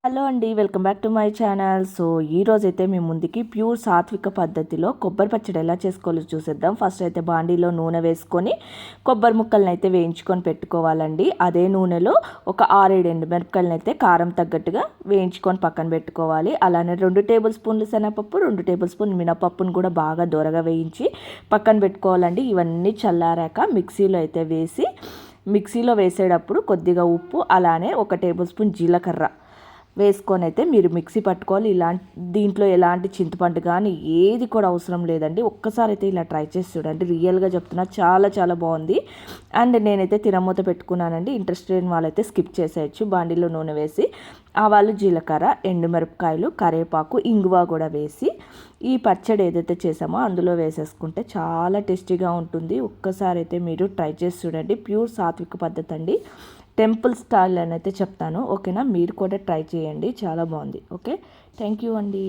Hello అండి, welcome back to my channel. So ఈరోజైతే మేము ముందుకి ప్యూర్ సాత్విక పద్ధతిలో కొబ్బరి పచ్చడి ఎలా చేసుకోవాలో చూసేద్దాం. ఫస్ట్ అయితే బాండీలో నూనె వేసుకొని కొబ్బరి ముక్కలను అయితే వేయించుకొని పెట్టుకోవాలండి. అదే నూనెలో ఒక 6-7 ఎండుమిరపకాయలను అయితే కారం తగ్గట్టుగా వేయించుకొని పక్కన పెట్టుకోవాలి. అలానే 2 టేబుల్ స్పూన్లు శనగపప్పు, 2 టేబుల్ స్పూన్ మినపప్పును కూడా బాగా దోరగా వేయించి పక్కన పెట్టుకోవాలండి. ఇవన్నీ చల్లారాక మిక్సీలో వేసేటప్పుడు కొద్దిగా ఉప్పు, అలానే 1 టేబుల్ స్పూన్ జీలకర్ర వేసుకొని అయితే మీరు మిక్సీ పట్టుకోవాలి. దీంట్లో ఎలాంటి చింతపండు కానీ ఏది కూడా అవసరం లేదండి. ఒక్కసారి అయితే ఇలా ట్రై చేసి చూడండి, రియల్గా చెప్తున్నా చాలా చాలా బాగుంది. అండ్ నేనైతే తినమూత పెట్టుకున్నానండి. ఇంట్రెస్ట్ లేని వాళ్ళైతే స్కిప్ చేసేయచ్చు. బాండీలో నూనె వేసి ఆవాలు, జీలకర్ర, ఎండుమిరపకాయలు, కరివేపాకు, ఇంగువ కూడా వేసి ఈ పచ్చడి ఏదైతే చేసామో అందులో వేసేసుకుంటే చాలా టేస్టీగా ఉంటుంది. ఒక్కసారి అయితే మీరు ట్రై చేసి చూడండి. ప్యూర్ సాత్విక పద్ధతి అండి, టెంపుల్ స్టైల్ అని అయితే చెప్తాను. ఓకేనా, మీరు కూడా ట్రై చేయండి, చాలా బాగుంది. ఓకే, థ్యాంక్ యూ అండి.